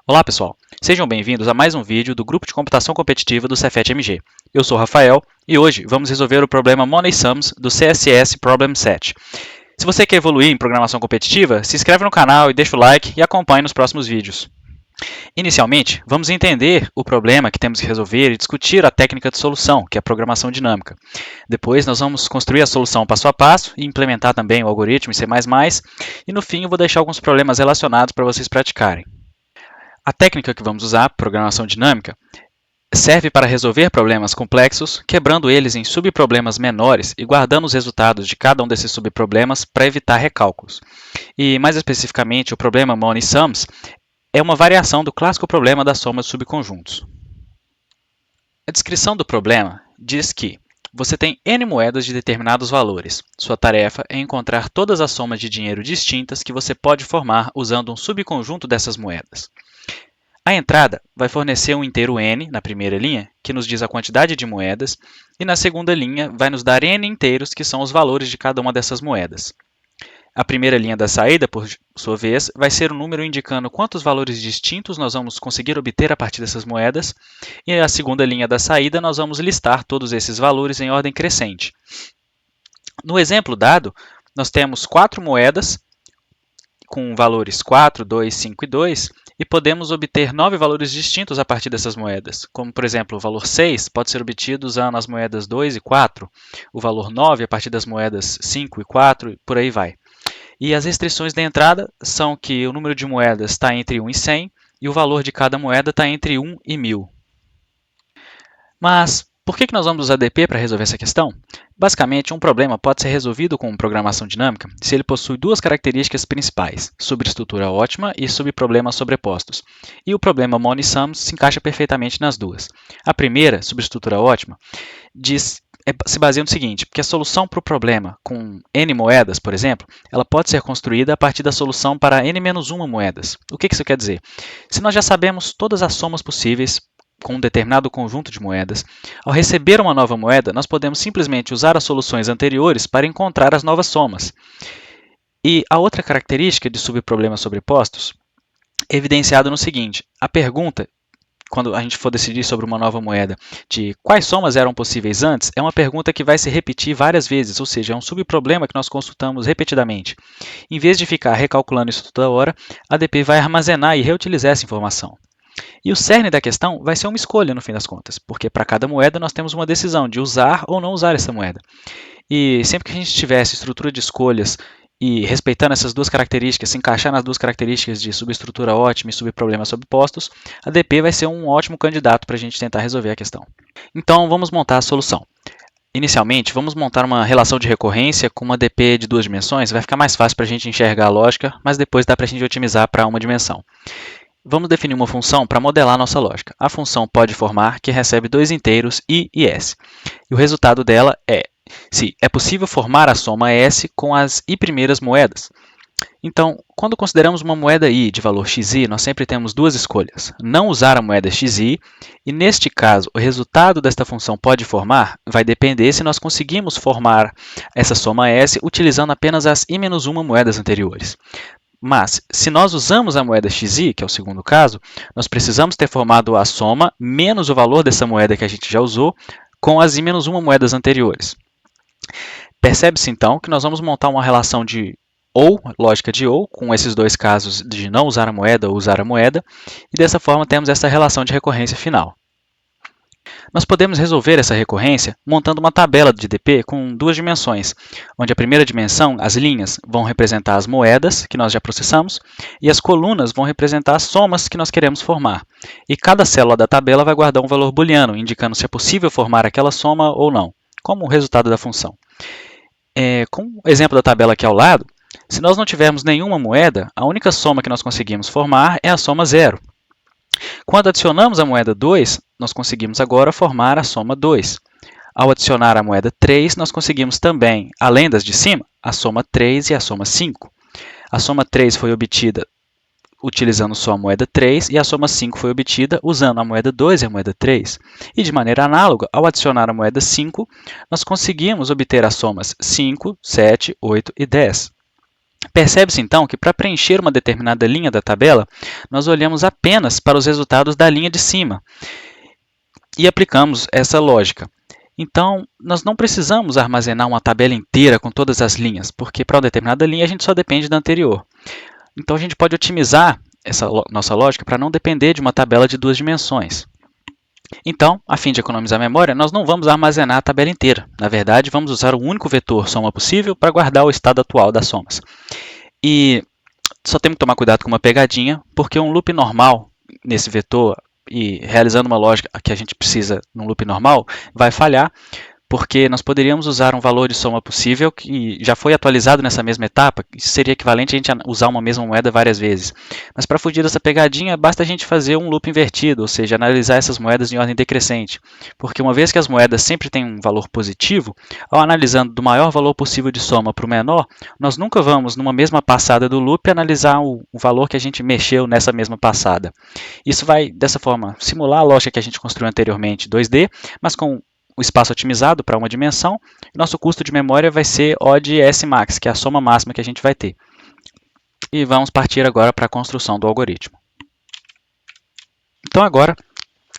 Olá pessoal, sejam bem-vindos a mais um vídeo do Grupo de Computação Competitiva do Cefet-MG. Eu sou o Rafael e hoje vamos resolver o problema Money Sums do CSS Problem Set. Se você quer evoluir em programação competitiva, se inscreve no canal e deixa o like e acompanhe nos próximos vídeos. Inicialmente, vamos entender o problema que temos que resolver e discutir a técnica de solução, que é a programação dinâmica. Depois, nós vamos construir a solução passo a passo e implementar também o algoritmo em C++, e no fim eu vou deixar alguns problemas relacionados para vocês praticarem. A técnica que vamos usar, programação dinâmica, serve para resolver problemas complexos, quebrando eles em subproblemas menores e guardando os resultados de cada um desses subproblemas para evitar recálculos. E, mais especificamente, o problema Money Sums é uma variação do clássico problema da soma de subconjuntos. A descrição do problema diz que você tem N moedas de determinados valores. Sua tarefa é encontrar todas as somas de dinheiro distintas que você pode formar usando um subconjunto dessas moedas. A entrada vai fornecer um inteiro n na primeira linha, que nos diz a quantidade de moedas, e na segunda linha vai nos dar n inteiros, que são os valores de cada uma dessas moedas. A primeira linha da saída, por sua vez, vai ser um número indicando quantos valores distintos nós vamos conseguir obter a partir dessas moedas, e a segunda linha da saída nós vamos listar todos esses valores em ordem crescente. No exemplo dado, nós temos 4 moedas com valores 4, 2, 5 e 2, e podemos obter 9 valores distintos a partir dessas moedas, como, por exemplo, o valor 6 pode ser obtido usando as moedas 2 e 4, o valor 9 a partir das moedas 5 e 4, e por aí vai. E as restrições da entrada são que o número de moedas está entre 1 e 100, e o valor de cada moeda está entre 1 e 1000. Mas por que nós vamos usar DP para resolver essa questão? Basicamente, um problema pode ser resolvido com programação dinâmica se ele possui duas características principais, superestrutura ótima e subproblemas sobrepostos. E o problema Money Sums se encaixa perfeitamente nas duas. A primeira, superestrutura ótima, se baseia no seguinte, que a solução para o problema com n moedas, por exemplo, ela pode ser construída a partir da solução para n-1 moedas. O que isso quer dizer? Se nós já sabemos todas as somas possíveis com um determinado conjunto de moedas, ao receber uma nova moeda, nós podemos simplesmente usar as soluções anteriores para encontrar as novas somas. E a outra característica de subproblemas sobrepostos é evidenciada no seguinte, a pergunta, quando a gente for decidir sobre uma nova moeda, de quais somas eram possíveis antes, é uma pergunta que vai se repetir várias vezes, ou seja, é um subproblema que nós consultamos repetidamente. Em vez de ficar recalculando isso toda hora, a DP vai armazenar e reutilizar essa informação. E o cerne da questão vai ser uma escolha, no fim das contas, porque para cada moeda nós temos uma decisão de usar ou não usar essa moeda. E sempre que a gente tiver essa estrutura de escolhas e respeitando essas duas características, se encaixar nas duas características de subestrutura ótima e subproblemas sobrepostos, a DP vai ser um ótimo candidato para a gente tentar resolver a questão. Então, vamos montar a solução. Inicialmente, vamos montar uma relação de recorrência com uma DP de 2 dimensões, vai ficar mais fácil para a gente enxergar a lógica, mas depois dá para a gente otimizar para uma dimensão. Vamos definir uma função para modelar a nossa lógica. A função pode formar, que recebe 2 inteiros i e s. E o resultado dela é se é possível formar a soma s com as i primeiras moedas. Então, quando consideramos uma moeda i de valor xi, nós sempre temos duas escolhas. Não usar a moeda xi, e neste caso, o resultado desta função pode formar vai depender se nós conseguimos formar essa soma s utilizando apenas as i-1 moedas anteriores. Mas, se nós usamos a moeda xi, que é o segundo caso, nós precisamos ter formado a soma menos o valor dessa moeda que a gente já usou com as i-1 moedas anteriores. Percebe-se, então, que nós vamos montar uma relação de ou, lógica de ou, com esses dois casos de não usar a moeda ou usar a moeda, e dessa forma temos essa relação de recorrência final. Nós podemos resolver essa recorrência montando uma tabela de DP com 2 dimensões, onde a primeira dimensão, as linhas, vão representar as moedas que nós já processamos e as colunas vão representar as somas que nós queremos formar. E cada célula da tabela vai guardar um valor booleano, indicando se é possível formar aquela soma ou não, como o resultado da função. Com o exemplo da tabela aqui ao lado, se nós não tivermos nenhuma moeda, a única soma que nós conseguimos formar é a soma 0. Quando adicionamos a moeda 2, nós conseguimos agora formar a soma 2. Ao adicionar a moeda 3, nós conseguimos também, além das de cima, a soma 3 e a soma 5. A soma 3 foi obtida utilizando só a moeda 3 e a soma 5 foi obtida usando a moeda 2 e a moeda 3. E de maneira análoga, ao adicionar a moeda 5, nós conseguimos obter as somas 5, 7, 8 e 10. Percebe-se então que para preencher uma determinada linha da tabela, nós olhamos apenas para os resultados da linha de cima e aplicamos essa lógica. Então, nós não precisamos armazenar uma tabela inteira com todas as linhas, porque para uma determinada linha a gente só depende da anterior. Então, a gente pode otimizar essa nossa lógica para não depender de uma tabela de 2 dimensões. Então, a fim de economizar memória, nós não vamos armazenar a tabela inteira. Na verdade, vamos usar o único vetor soma possível para guardar o estado atual das somas. E só temos que tomar cuidado com uma pegadinha, porque um loop normal nesse vetor e realizando uma lógica que a gente precisa num loop normal, vai falhar, porque nós poderíamos usar um valor de soma possível que já foi atualizado nessa mesma etapa, isso seria equivalente a gente usar uma mesma moeda várias vezes. Mas para fugir dessa pegadinha, basta a gente fazer um loop invertido, ou seja, analisar essas moedas em ordem decrescente. Porque uma vez que as moedas sempre têm um valor positivo, ao analisando do maior valor possível de soma para o menor, nós nunca vamos, numa mesma passada do loop, analisar o valor que a gente mexeu nessa mesma passada. Isso vai, dessa forma, simular a lógica que a gente construiu anteriormente 2D, mas com o espaço otimizado para uma dimensão, nosso custo de memória vai ser O de S max, que é a soma máxima que a gente vai ter. E vamos partir agora para a construção do algoritmo. Então agora,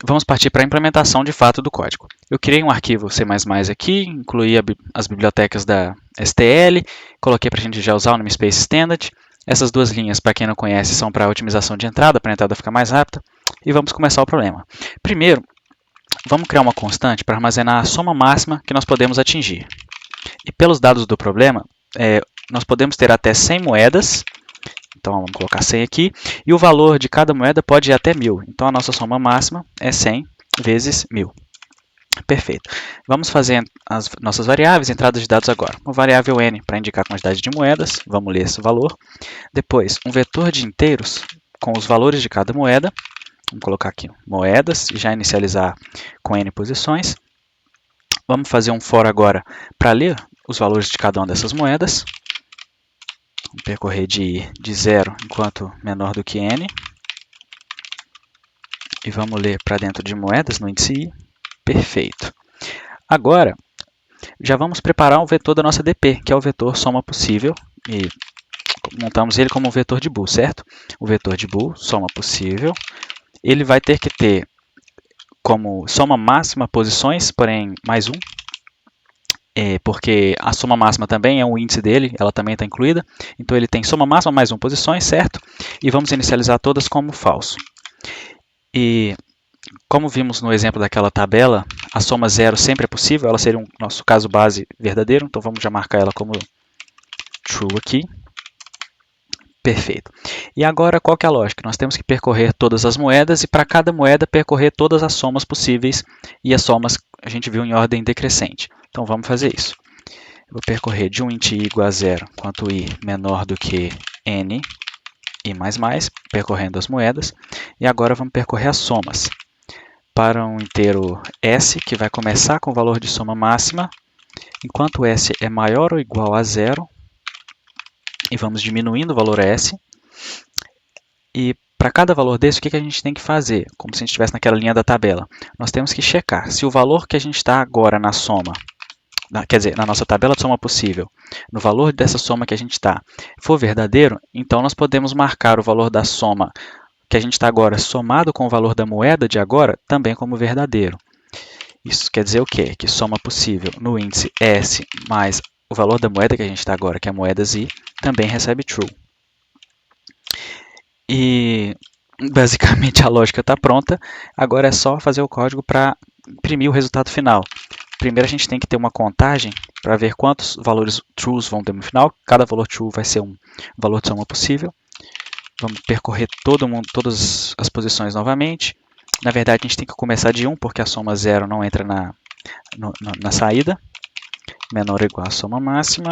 vamos partir para a implementação de fato do código. Eu criei um arquivo C++ aqui, incluí as bibliotecas da STL, coloquei para a gente já usar o namespace standard. Essas duas linhas, para quem não conhece, são para a otimização de entrada, para a entrada ficar mais rápida. E vamos começar o problema. Primeiro, vamos criar uma constante para armazenar a soma máxima que nós podemos atingir. E pelos dados do problema, nós podemos ter até 100 moedas. Então, vamos colocar 100 aqui. E o valor de cada moeda pode ir até 1000. Então, a nossa soma máxima é 100 vezes 1000. Perfeito. Vamos fazer as nossas variáveis, entradas de dados agora. Uma variável n para indicar a quantidade de moedas. Vamos ler esse valor. Depois, um vetor de inteiros com os valores de cada moeda. Vamos colocar aqui moedas e já inicializar com n posições. Vamos fazer um for agora para ler os valores de cada uma dessas moedas. Vamos percorrer de 0 enquanto menor do que n. E vamos ler para dentro de moedas no índice i. Perfeito. Agora, já vamos preparar um vetor da nossa DP, que é o vetor soma possível. E montamos ele como um vetor de bool, certo? O vetor de bool, soma possível. Ele vai ter que ter como soma máxima posições, porém mais 1, porque a soma máxima também é um índice dele, ela também está incluída. Então ele tem soma máxima mais 1 posições, certo? E vamos inicializar todas como falso. E como vimos no exemplo daquela tabela, a soma 0 sempre é possível, ela seria nosso caso base verdadeiro, então vamos já marcar ela como true aqui. Perfeito. E agora, qual que é a lógica? Nós temos que percorrer todas as moedas e para cada moeda percorrer todas as somas possíveis e as somas a gente viu em ordem decrescente. Então, vamos fazer isso. Eu vou percorrer de um int i igual a 0 quanto i menor do que n i mais, percorrendo as moedas. E agora vamos percorrer as somas. Para um inteiro s, que vai começar com o valor de soma máxima, enquanto s é maior ou igual a 0, e vamos diminuindo o valor s. E para cada valor desse, o que a gente tem que fazer? Como se a gente estivesse naquela linha da tabela. Nós temos que checar se o valor que a gente está agora na soma, quer dizer, na nossa tabela de soma possível, no valor dessa soma que a gente está, for verdadeiro, então nós podemos marcar o valor da soma que a gente está agora somado com o valor da moeda de agora também como verdadeiro. Isso quer dizer o quê? Que soma possível no índice s mais o valor da moeda que a gente está agora, que é a moeda i, também recebe true. E basicamente a lógica está pronta, agora é só fazer o código para imprimir o resultado final. Primeiro a gente tem que ter uma contagem para ver quantos valores trues vão ter no final. Cada valor true vai ser um valor de soma possível. Vamos percorrer todas as posições novamente. Na verdade a gente tem que começar de 1, porque a soma 0 não entra na saída. Menor ou igual a soma máxima.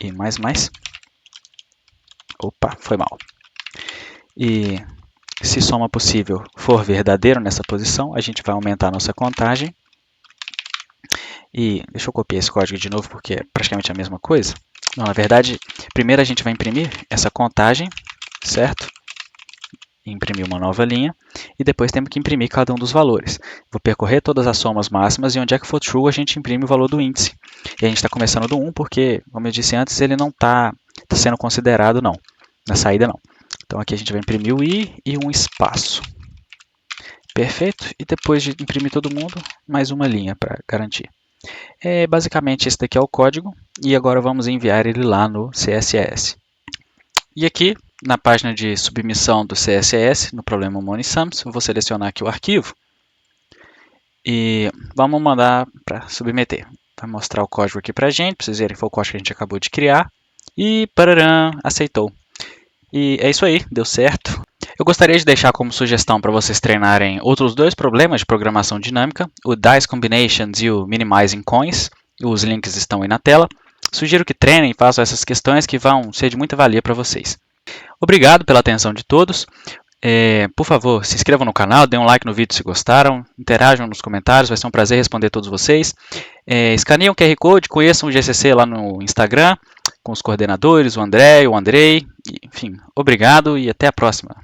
E mais. Opa, foi mal. E se soma possível for verdadeiro nessa posição, a gente vai aumentar a nossa contagem. E deixa eu copiar esse código de novo, porque é praticamente a mesma coisa. Não, na verdade, primeiro a gente vai imprimir essa contagem, certo? Imprimir uma nova linha. e depois temos que imprimir cada um dos valores. Vou percorrer todas as somas máximas e onde é que for true a gente imprime o valor do índice. E a gente está começando do 1 porque, como eu disse antes, ele não está sendo considerado não, na saída não. Então aqui a gente vai imprimir o i e um espaço. Perfeito, e depois de imprimir todo mundo, mais uma linha para garantir. Basicamente esse daqui é o código e agora vamos enviar ele lá no CSS. E aqui, na página de submissão do CSS, no problema MoneySums, eu vou selecionar aqui o arquivo e vamos mandar para submeter. Vai mostrar o código aqui para a gente, para vocês verem que foi o código que a gente acabou de criar. E pararam, aceitou. E é isso aí, deu certo. Eu gostaria de deixar como sugestão para vocês treinarem outros dois problemas de programação dinâmica, o Dice Combinations e o Minimizing Coins. Os links estão aí na tela. Sugiro que treinem e façam essas questões que vão ser de muita valia para vocês. Obrigado pela atenção de todos. Por favor, se inscrevam no canal, deem um like no vídeo se gostaram, interajam nos comentários, vai ser um prazer responder todos vocês. Escaneiem o QR Code, conheçam o GCC lá no Instagram, com os coordenadores, o André, o Andrei. Enfim, obrigado e até a próxima.